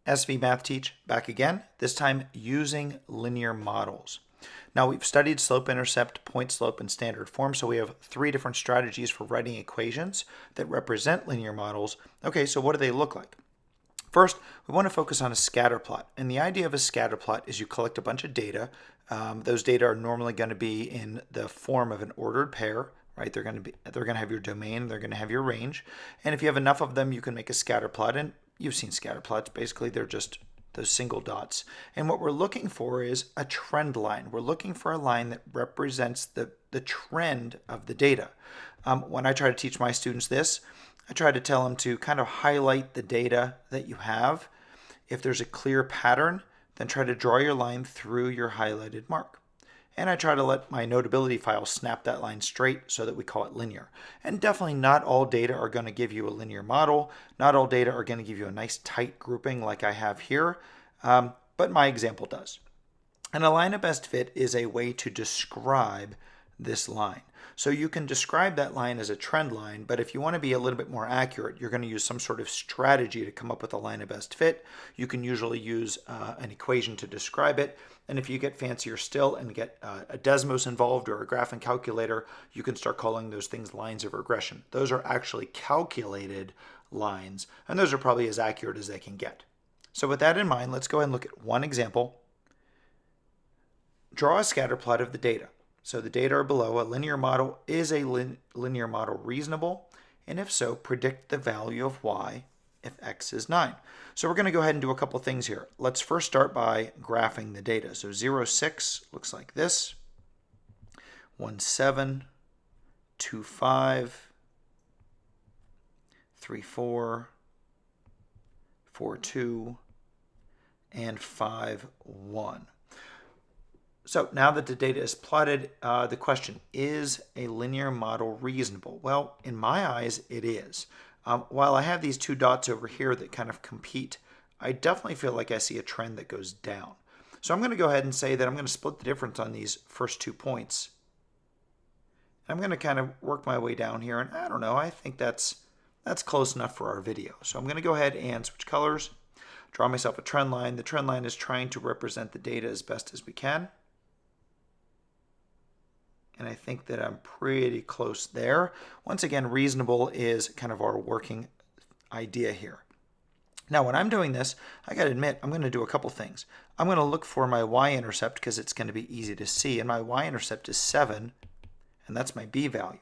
SV Math Teach back again, this time using linear models. Now we've studied slope intercept, point slope, and standard form, so we have three different strategies for writing equations that represent linear models. Okay, so what do they look like? First, we want to focus on a scatter plot, and the idea of a scatter plot is you collect a bunch of data. Those data are normally going to be in the form of an ordered pair, right? They're going to have your domain, they're going to have your range, and if you have enough of them, you can make a scatter plot. And you've seen scatter plots. Basically, they're just those single dots. And what we're looking for is a trend line. We're looking for a line that represents the trend of the data. When I try to teach my students this, I try to tell them to kind of highlight the data that you have. If there's a clear pattern, then try to draw your line through your highlighted mark. And I try to let my notability file snap that line straight so that we call it linear. And definitely not all data are going to give you a linear model. Not all data are going to give you a nice tight grouping like I have here, but my example does. And a line of best fit is a way to describe this line. So you can describe that line as a trend line, but if you want to be a little bit more accurate, you're going to use some sort of strategy to come up with a line of best fit. You can usually use an equation to describe it. And if you get fancier still and get a Desmos involved or a graphing calculator, you can start calling those things lines of regression. Those are actually calculated lines, and those are probably as accurate as they can get. So with that in mind, let's go ahead and look at one example. Draw a scatter plot of the data. So the data are below. A linear model. Is a linear model reasonable? And if so, predict the value of y if x is 9. So we're going to go ahead and do a couple things here. Let's first start by graphing the data. So 0, 6 looks like this. 1, 7, 2, 5, 3, 4, 4, 2, and 5, 1. So now that the data is plotted, the question, is a linear model reasonable? Well, in my eyes, it is. While I have these two dots over here that kind of compete, I definitely feel like I see a trend that goes down. So I'm going to go ahead and say that I'm going to split the difference on these first 2 points. I'm going to kind of work my way down here, and I don't know, I think that's close enough for our video. So I'm going to go ahead and switch colors, draw myself a trend line. The trend line is trying to represent the data as best as we can. And I think that I'm pretty close there. Once again, reasonable is kind of our working idea here. Now, when I'm doing this, I got to admit, I'm going to do a couple things. I'm going to look for my y-intercept because it's going to be easy to see. And my y-intercept is 7, and that's my b value.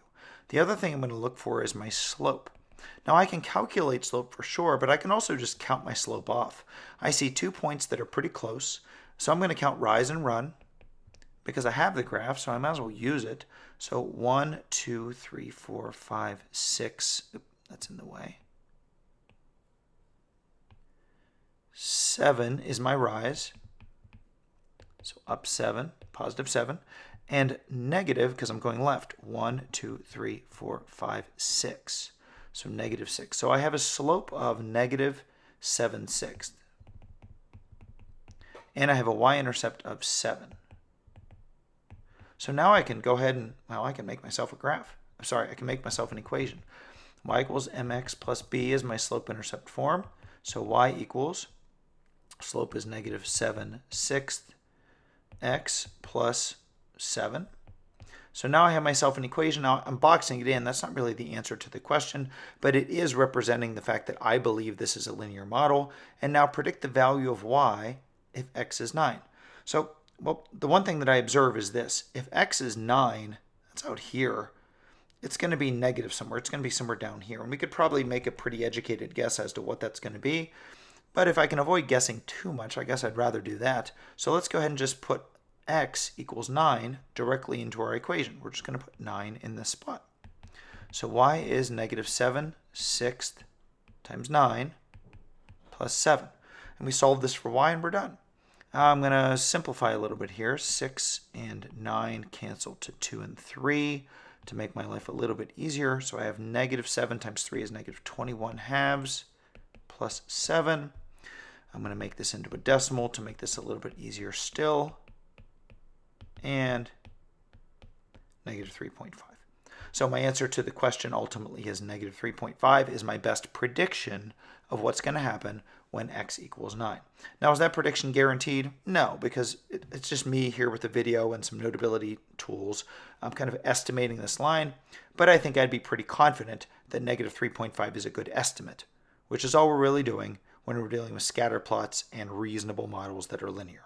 The other thing I'm going to look for is my slope. Now, I can calculate slope for sure, but I can also just count my slope off. I see 2 points that are pretty close, so I'm going to count rise and run, because I have the graph, so I might as well use it. So 1, 2, 3, 4, 5, 6. Oops, that's in the way. 7 is my rise. So up 7, positive 7. And negative, because I'm going left, 1, 2, 3, 4, 5, 6. So negative 6. So I have a slope of negative 7/6. And I have a y-intercept of 7. So now I can go ahead and, well, I can make myself a graph. I'm sorry, I can make myself an equation. Y equals mx plus b is my slope-intercept form. So y equals, slope is negative 7/6 x plus 7. So now I have myself an equation. Now I'm boxing it in. That's not really the answer to the question, but it is representing the fact that I believe this is a linear model. And now predict the value of y if x is 9. So, well, the one thing that I observe is this. If x is 9, that's out here, it's going to be negative somewhere. It's going to be somewhere down here. And we could probably make a pretty educated guess as to what that's going to be. But if I can avoid guessing too much, I guess I'd rather do that. So let's go ahead and just put x equals 9 directly into our equation. We're just going to put 9 in this spot. So y is negative 7/6 times 9 plus 7. And we solve this for y, and we're done. I'm going to simplify a little bit here. 6 and 9 cancel to 2 and 3 to make my life a little bit easier. So I have negative 7 times 3 is negative 21 halves plus 7. I'm going to make this into a decimal to make this a little bit easier still. And negative 3.5. So my answer to the question ultimately is negative 3.5 is my best prediction of what's going to happen when x equals 9. Now, is that prediction guaranteed? No, because it's just me here with a video and some notability tools. I'm kind of estimating this line, but I think I'd be pretty confident that negative 3.5 is a good estimate, which is all we're really doing when we're dealing with scatter plots and reasonable models that are linear.